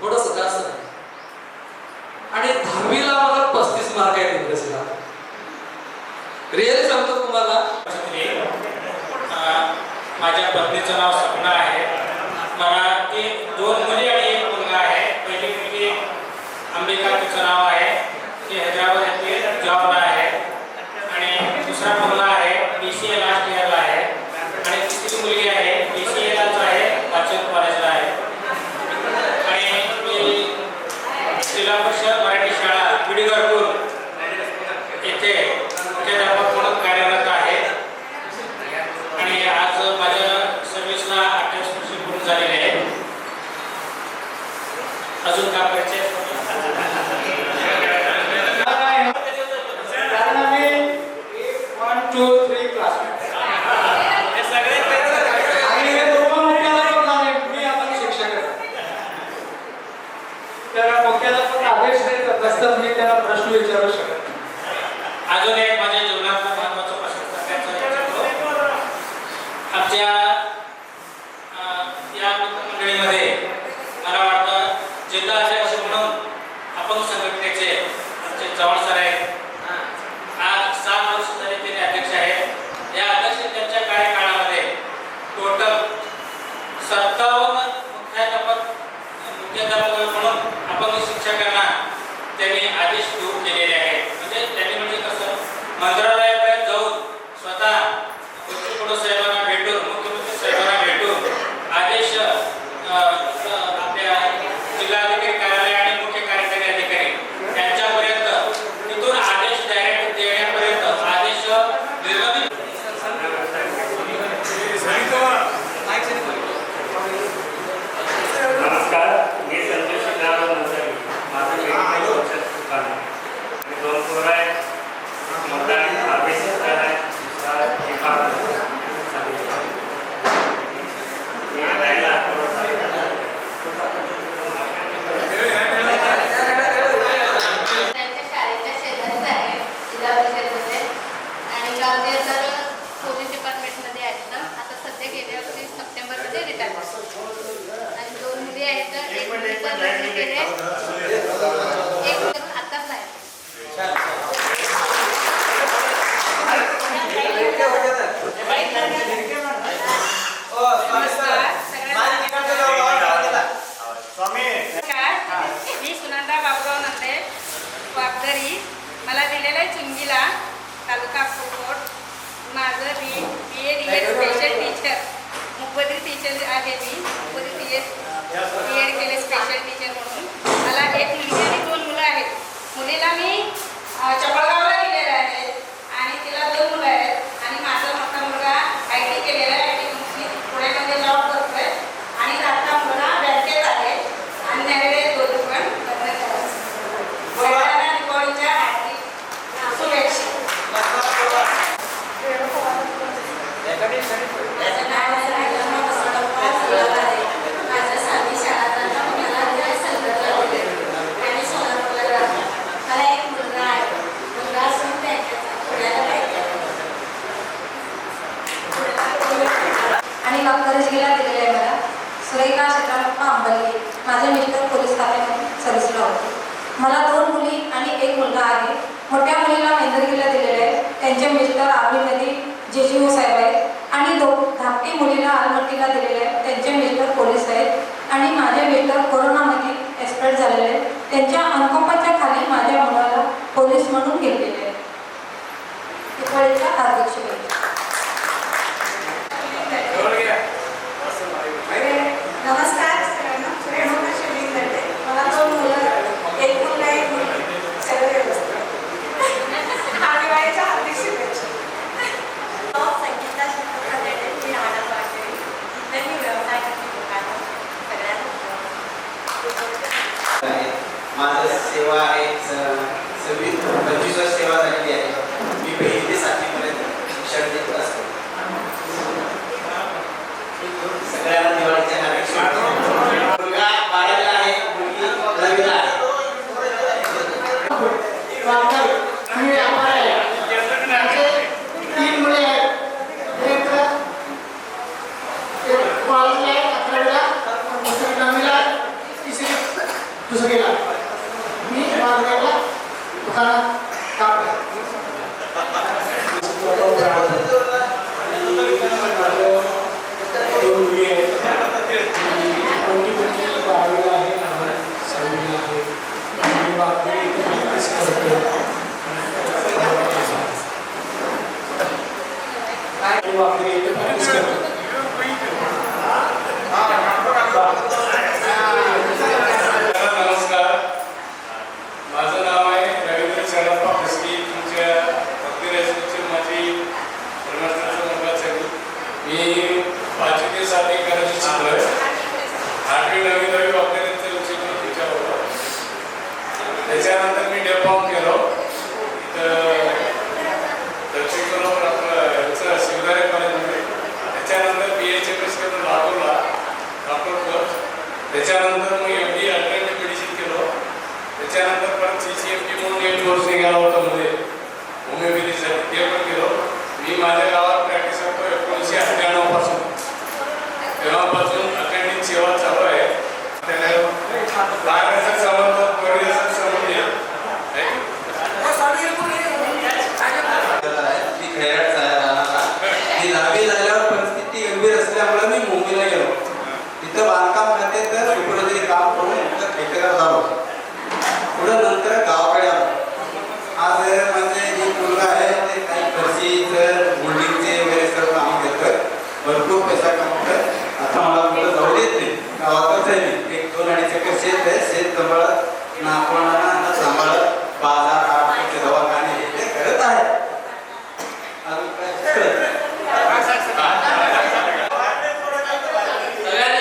थोडंसं, जास्त नाही. आणि 10वीला मला 35 मार्क आहेत इंग्रजीला. रिअली सांगतो तुम्हाला, माझ्या पत्नीचं नाव सपना आहे. मला 2 मुली आणि 1 मुलगा आहे. पहिली मुलगी अंबिका, तिचं नाव आहे, ती हैदराबाद येथे जॉबला आहे. आणि दुसरा मुलगा आहे BCA लास्ट इयरला आहे. आणि तिसरी मुलगी आहे BCA लाच आहे, वाचन कॉलेजला आहे. आणि मी जिल्हा परिषद मराठी शाळा विडगरपूर येथे मुख्याध्यापक म्हणून कार्यरत आहे. आणि आज माझ्या सर्व्हिसला 28 वर्ष पूर्ण झालेले आहे. अजून काय परिचय? कारण आम्ही 1, 2, 3 क्लासमेट आणि हे दोघं मुख्याध्यापक झाले, मी आपण शिक्षक आहे. तर मुख्याध्यापक आदेश देत असतात, मी त्यांना प्रश्न विचारू शकत. अजून एक माझ्या जीवनातला महत्त्वाचा प्रश्न सांगायचा आमच्या या मंडळीमध्ये मला वाटतं जिल्हा अध्यक्ष म्हणून अपंग संघटनेचे आमचे चव्हाण सर आहेत. आज 7 वर्ष झाले ते अध्यक्ष आहेत. या अध्यक्ष त्यांच्या कार्यकाळामध्ये टोटल 57 मुख्याध्यापक म्हणून अपंग शिक्षकांना त्यांनी आदेश देऊ केलेले आहेत. म्हणजे कसं मंत्रालयाकडे जाऊन स्वतः मुख्यमंत्री साहेबांना भेटून, मुख्यमंत्री साहेबांना भेटून आदेश आपल्या जिल्हाधिकारी कार्यालय आणि मुख्य कार्यकारी अधिकारी यांच्यापर्यंत तिथून आदेश डायरेक्ट गांधी तर पोलीस डिपार्टमेंटमध्ये आहेत ना, आता सध्या गेल्या वर्षी सप्टेंबरमध्ये रिटायर आणि 2 मुली आहेत तर एक मुलीचं लग्न केले, एक मुलगा आताच आहे. मी सुनंदा बाबुराव नंदे वागदरी. मला दिलेला आहे चुंगीला तालुका अक्कलकोट. माझं BA स्पेशल टीचर, मुखबधिर टीचर आहे. मी मुखबधिर BA केले स्पेशल टीचर म्हणून. मला एक मुलगी आणि 2 मुलं आहेत. मुलीला मी चपळगावला दिलेलं आहे आणि तिला 2 मुलं आहेत. आणि माझा मोठा मुलगा IT केलेला आहे, IT कंपनीत पुण्यामध्ये जॉब करतोय आणि धाकटा मुलगा बँकेत आहे. आणि त्याकडे 2 पण लग्न करायचं. सगळ्यांना दिवाळीच्या हार्दिक शुभेच्छा. माझं नाव राजम्मा बसवप्पा सोलापूर आहे. माझं 7वी शाळा मला सलगरला होते आणि सोलापूरला राहते. मला एक मुलगा आहे. मुलगा असून पुण्याला राहते आणि वागदरीला दिलेलं आहे. मला सुरेखा क्षेत्राप्पा अंबल्ली. माझे मिस्टर पोलीस खात्यामध्ये सर्व्हिसला होते. मला 2 मुली आणि 1 मुलगा आहे. मोठ्या मुलीला मेंदरगीला दिलेले आहे. त्यांचे मिस्टर आर्मीमध्ये JGO साहेब आहेत आणि धाकटी मुलीला आलमट्टीला दिलेले आहेत. त्यांचे मिस्टर पोलीस आहेत आणि माझे मिस्टर कोरोनामध्ये एक्सपायर झालेले आहेत. त्यांच्या अनुकंपाच्या खाली माझ्या मुलाला पोलीस म्हणून घेतलेले आहे. दिवाळीच्या हार्दिक शुभेच्छा. नमस्कार सगळ्यांना. रेणुका शिवलिंग करते. मला 2 मुलं, 1 मुलगा 1 मुलगी. सगळं व्यवस्थित. दिवाळीच्या हार्दिक शुभेच्छा. संगीता शिकवता देते. मी राहणार वाटते. इथं मी व्यवसाय करते दुकानात. सगळ्यात माझं सेवा आहे 26 वर्ष सेवा झालेली आहे. मी 1ली ते 7वीपर्यंत शिक्षण देत असतो. सगळ्यांना दिवाळीच्या हार्दिक शुभेच्छा. मुलगा 12वीला आहे, मुलगी 10वीला आहे. मी व्यापार आहे. 3 मुले आहेत. एक कॉलेजला आहे, 11वीला, दुसरी 9वीला, तिसरी दुसरीला. मी बाजारला दुकानात काम करतो. नमस्कार, माझं नाव आहे रवींद्र शरप्पा फसकी. तुमच्या भक्ती रेसिडेन्सी माझी प्रमोशनचा मुलगा आहे. मी 5वी ते 7वी करायची शिकलोय. 8वी 9वी 10वी वगैरेचं शिकलो तुमच्याबरोबर. त्याच्यानंतर मी डेफॉर्म केलो इथं दक्षिण कोल्हापूर आपलं शिवदारे कॉलेजमध्ये. त्याच्यानंतर BHMS करून लातूरला डॉक्टर कोर्स. त्याच्यानंतर मग MD अल्टरनेटिव्ह मेडिसिन केलो. त्याच्यानंतर परत CCMP म्हणून एक कोर्स निघाला होता मध्ये होमिओपॅथीसाठी, ते पण केलो. मी माझ्या गावात प्रॅक्टिस करतो 1998 पासून. तेव्हापासून अटेंडिंग सेवा चालू आहे. बाहेरचा संबंध परिसर संबंधी खैराटचा आहे राहणारा. मी 10वी झाल्यावर परिस्थिती गंभीर असल्यामुळे मी मुंबईला गेलो. तिथं बांधकाम खाते तर सुपरवायझर काम करून ठेकेदार झालो. पुढं नंतर गावाकडे आलो. आज म्हणजे जी मुलगा आहे ते काही फरशीचं मोल्डिंगचे वगैरे सर्व काम करतं. भरपूर पैसा कमवतं. आता मला कुठं जाऊ देत नाही. गावातच आहे मी. 1-2 एकर शेत आहे. शेत सांभाळत नापणाला सांभाळत बाजार हाट दवाखाने हे करत आहे. सगळ्यांना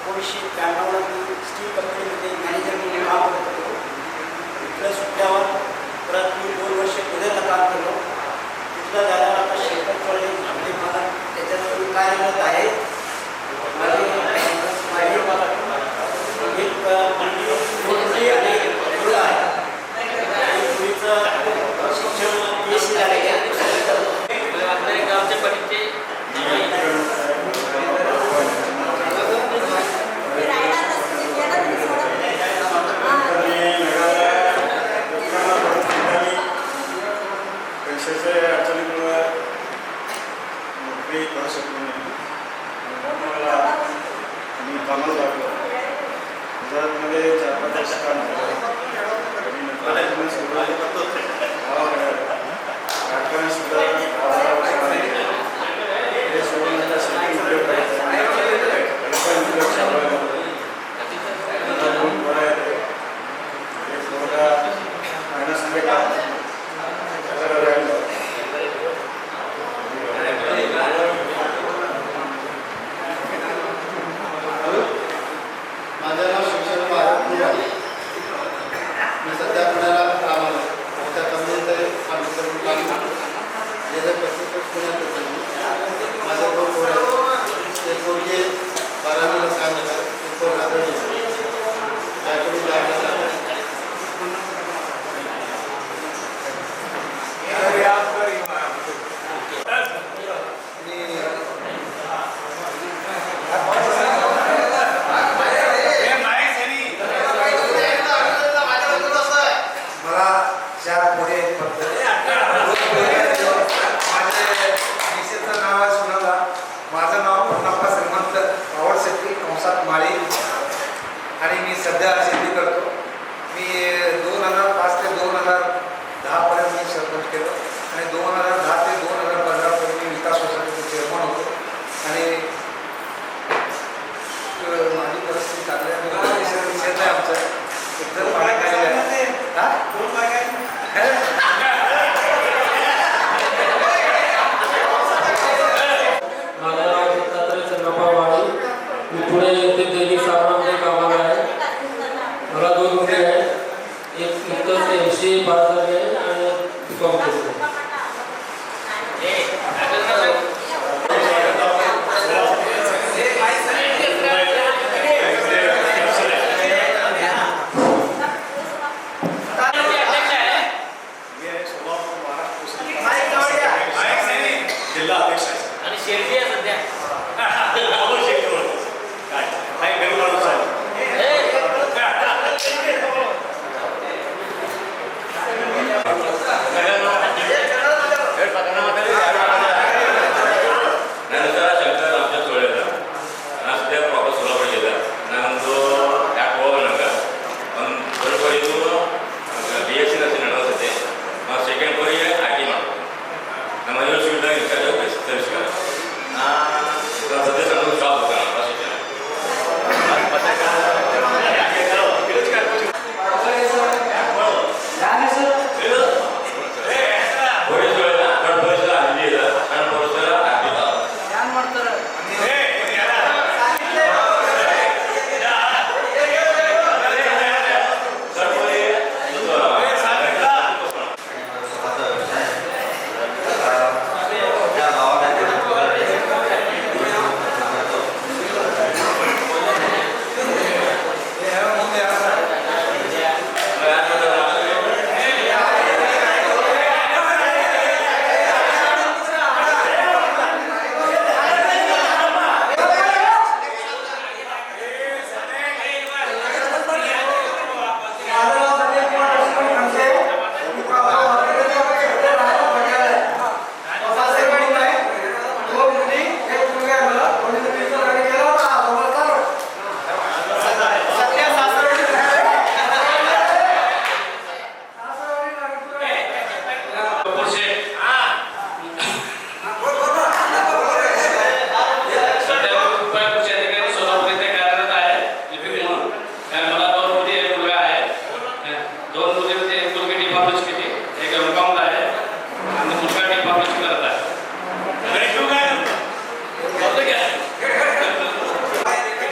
1992ला मी स्टील कंपनीमध्ये मॅनेजर म्हणून काम करत होतो. तिथलं सुटल्यावर परत मी 2 वर्ष बिदरला काम केलं. तिथलं झाल्यावर आता शेतात पडले आपले मला त्याच्यात मी कार्यरत आहे. माझी एक मंडी आणि मुलं आहे. मुलीचं शिक्षण BSc झालेलं आहे. गावच्या परीक्षे पैशाच्या अडचणीमुळे नोकरी करू शकलो नाही. मला मी कामाला लागलो. गुजरातमध्ये 4-5 वर्ष काम केलं. मॅनेजमेंट सुद्धा राजकारण सुद्धा 12 वर्ष हे सोडून आता शेती उद्योग करायचा. उद्योग चालवायला बरं आहे. एक मुलगा महिन्यासंगे काम माझं नाव शिक्षण भारत आहे. मी सध्या पुण्याला कामाला त्या कंपनीमध्ये काम ज्याचं प्रत्येक पुण्यात होतं. माझं 2 पोरं ते पोरगे 12वीला काम करतात. ते पोरं आदळले त्याकडून लागला मला 4 पुढे फक्त माझ्या मिसेसचं नाव आहे सुनंदा. माझं नाव पन्नाप्पा श्रीमंत पावड शेट्टी कंसात माळी आणि मी सध्या शेती करतो. मी 2005 ते 2010 पर्यंत मी सरपंच केलं आणि 2010 ते 2015 पर्यंत मी विकास सोसायटीचे चेअरमन होतो. आणि माझी परिस्थिती चांगली शेत आहे आमचं एकदम पाणी काय माझं नाव दत्तात्रय चंद्रप्पा वाणी. मी पुणे येथे दैनिक साबणामध्ये कामाला आहे. मला 2 मुली आहेत. एक नुकतंच MCA पास झाली आहे आणि B.Com करतो. जिल्हा अध्यक्ष आहे आणि शेती आहे सध्या काय गरीब माणूस आहे.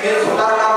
हे सुधारणा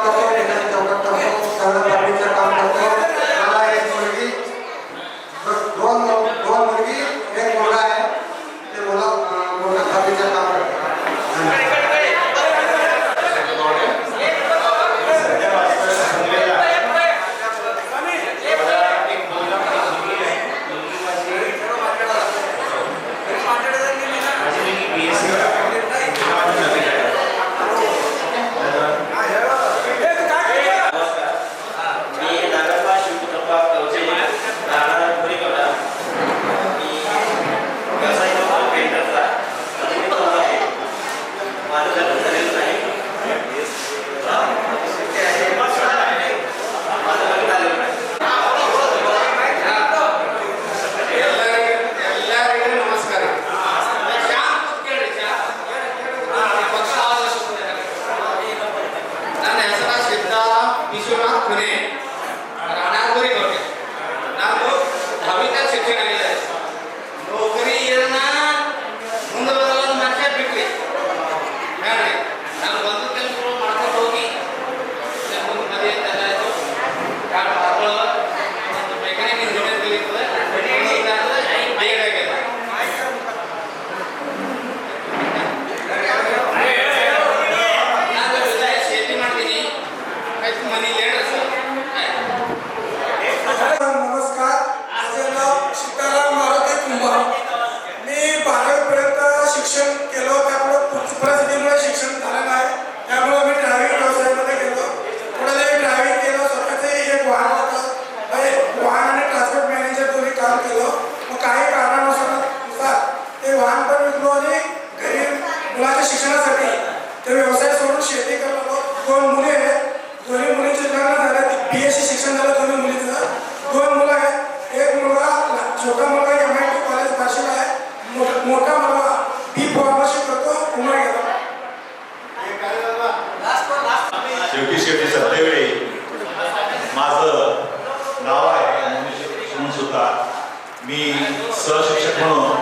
मी सहशिक्षक म्हणून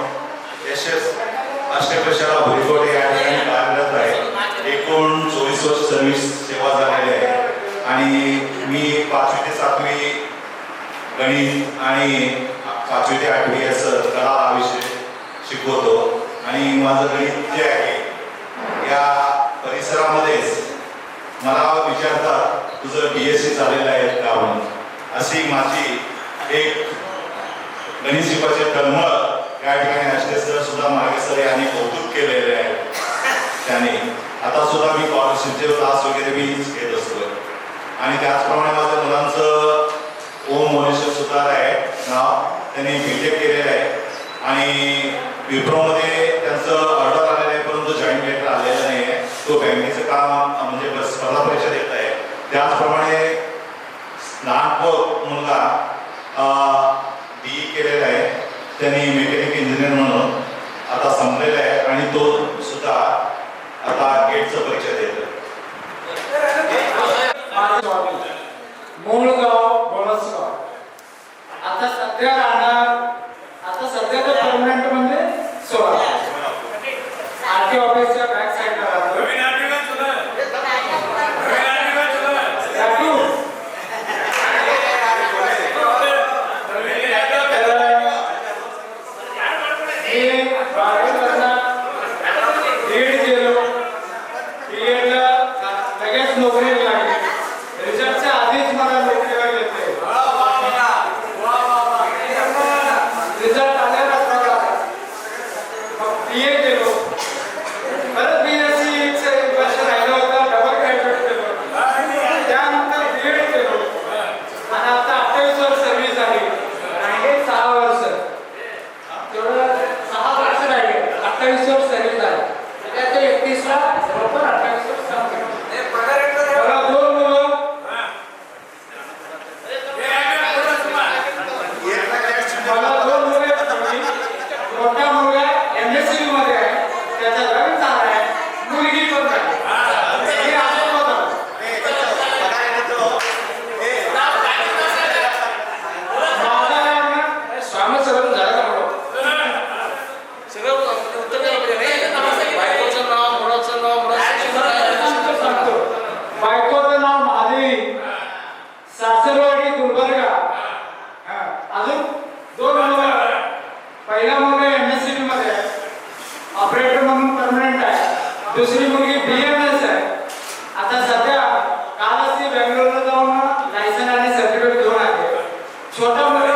SS अष्टप्रशाला भुईकोटे या ठिकाणी कार्यरत आहे. एकूण 24 वर्ष सर्व्हिस सेवा झालेली आहे आणि मी 5वी ते 7वी गणित आणि 5वी ते 8वी असं कला हा विषय शिकवतो. आणि माझं गणित जे आहे या परिसरामध्येच मला विचारतात तुझं BSc झालेलं आहे का म्हणून. अशी माझी एक गणित शिकवायचे तळमळ या ठिकाणी असते. सर सुद्धा मागे सर यांनी कौतुक केलेले आहे त्याने. आता सुद्धा मी स्कॉलरशिपचे क्लास वगैरे मी घेत असतो. आणि त्याचप्रमाणे माझ्या मुलांचं ओम मोनेश्वर सुतार आहे नाव, त्यांनी BTech केलेलं आहे आणि विप्रोमध्ये त्यांचं ऑर्डर आलेलं आहे परंतु जॉईंट लेटर आलेलं नाही आहे. तो बँकेचं काम म्हणजे स्पर्धा परीक्षा देत आहे. त्याचप्रमाणे लहान मुलगा BE केलेला आहे, त्यांनी मेकॅनिकल इंजिनियर म्हणून आता संपलेला आहे आणि तो सुद्धा आता गेटचं परीक्षा देतो. मूळ गाव बोळसगाव. आता सध्या राहणार, आता सध्या तर परमनंट म्हणजे 16 RT ऑफिसच्या बॅक साईडला राहतो. लगेच नोकरी लागली. रिझल्टच्या आधीच मला नोकरीला घेतले. रिझल्ट आल्यावर BA केलो. परत BSc एक वर्ष राहिलं होतं, डबल ग्रॅज्युएट केलो. त्यानंतर BEd केलो आणि आता 28 वर्ष सर्व्हिस झाली. राहिले 6 वर्ष. तेवढं 6 वर्ष राहिले, 28 वर्ष सर्व्हिस झाली. त्याच्या 31ला बरोबर 28 वर्ष संपले. मला 2 मुलं, मोठा मुलगा MSc मध्ये आहे, त्याचा लग्न झाला आहे, मुलगी पण झाली. हे असं होतं. माझा स्वामी सगळं झालं का म्हणून बायकोचं नाव महादेवी, सासरवाडी गुलबर्गा. अजून 2 मुलं. पहिला मुलगा MSc मध्ये आहे, ऑपरेटर म्हणून परमनंट आहे. दुसरी मुलगी BMS आहे. आता सध्या कालच ती बेंगलोरला जाऊन लायसन आणि सर्टिफिकेट घेऊन आले. छोटा मुलगा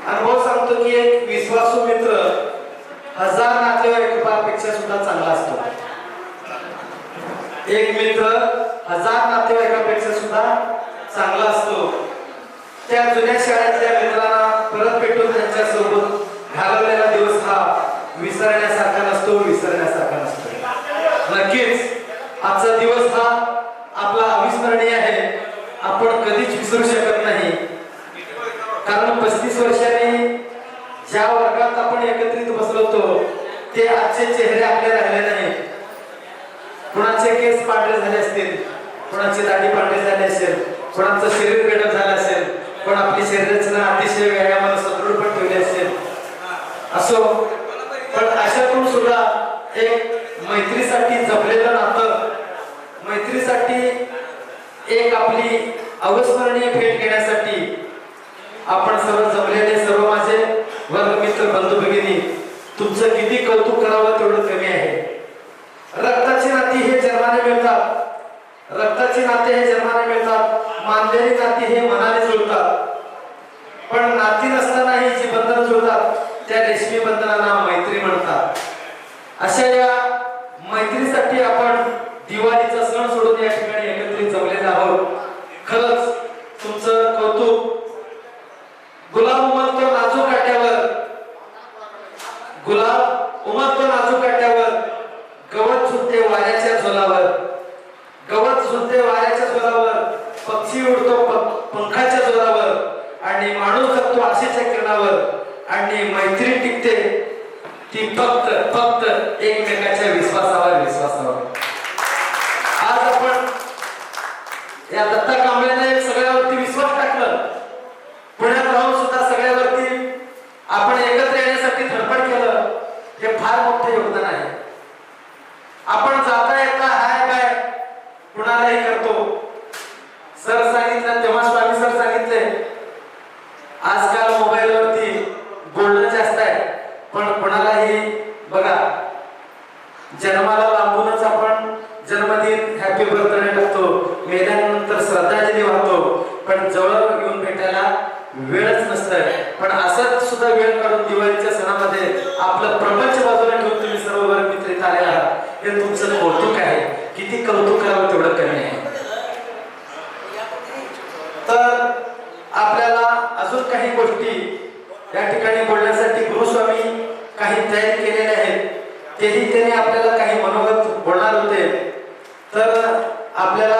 अनुभव सांगतो की एक विश्वासू मित्र 1000 नातेवाईकापेक्षा सुद्धा चांगला असतो. एक मित्र 1000 नातेवाईकापेक्षा सुद्धा चांगला असतो. त्या जुन्या शाळेतल्या मित्रांना परत भेटून त्यांच्यासोबत घालवलेला दिवस हा विसरण्यासारखा नसतो, विसरण्यासारखा नसतो. नक्कीच आजचा दिवस हा आपला अविस्मरणीय आहे. आपण कधीच विसरू शकत नाही. कारण 35 वर्षांनी ज्या वर्गात आपण एकत्रित बसलो होतो ते आजचे चेहरे आपले राहिले नाहीत. कुणाचे केस पांढरे झाले असतील, कुणाची दाढी पांढरी झाली असेल, कुणाचं शरीर बेडक झालं असेल, पण आपली शरीररचना अतिशय व्यायामाला सदृढ पण ठेवली असेल. असो, पण अशातून सुद्धा एक मैत्रीसाठी जपलेलं नातं, मैत्रीसाठी एक आपली अविस्मरणीय भेट घेण्यासाठी आपण सर्व जमलेले सर्व माझे वर्गमित्र बंधू भगिनी, तुमचं किती कौतुक करावं तेवढं कमी आहे. रक्ताची नाती हे जन्माने मिळतात, रक्ताची नाते हे जन्माने मिळतात, मानलेली नाती हे मनाने जुळतात. पण नाती नसतानाही जी बंधनं जुळतात त्या रेशमी बंधनांना मैत्री म्हणतात. अशा या मैत्रीसाठी आपण दिवाळीचा सण सोडून या ठिकाणी एकत्रित जमलेले आहोत. खरंच तुमचं कौतुक. गुलाब उमलतो नाजूक काट्यावर, गुलाब उमलतो नाजूक काट्यावर, गवत झुलते वाऱ्याच्या झोलावर, गवत झुलते वाऱ्याच्या झोलावर, पक्षी उडतो पंखाच्या जोरावर, आणि माणूस जगतो आशेच्या किरणावर, आणि मैत्री टिकते ती फक्त फक्त एकमेकाच्या विश्वासावर. आज आपण या दत्ता कांबळेने तेव्हा स्वामी सर सांगितले आजकाल मोबाईलवरती बोलणं जास्त आहे, पण कोणालाही बघा जन्माला लांबूनच आपण जन्मदिन हॅपी बर्थडे टाकतो, मेल्यानंतर श्रद्धांजली वाहतो, पण जवळ येऊन भेटायला वेळच नसतंय. पण असंच सुद्धा वेळ काढून दिवाळीच्या सणामध्ये आपलं प्रपंच बाजूला ठेवून तुम्ही सर्व वर्ग मित्र इथं आले आहात, हे तुमचं कौतुक आहे. किती कौतुक करावं तेवढं कमी आहे. तर आपल्याला अजून काही गोष्टी या ठिकाणी बोलण्यासाठी गुरुस्वामी काही तयारी केलेल्या आहेत, तेही त्यांनी आपल्याला काही मनोगत बोलणार होते. तर आपल्याला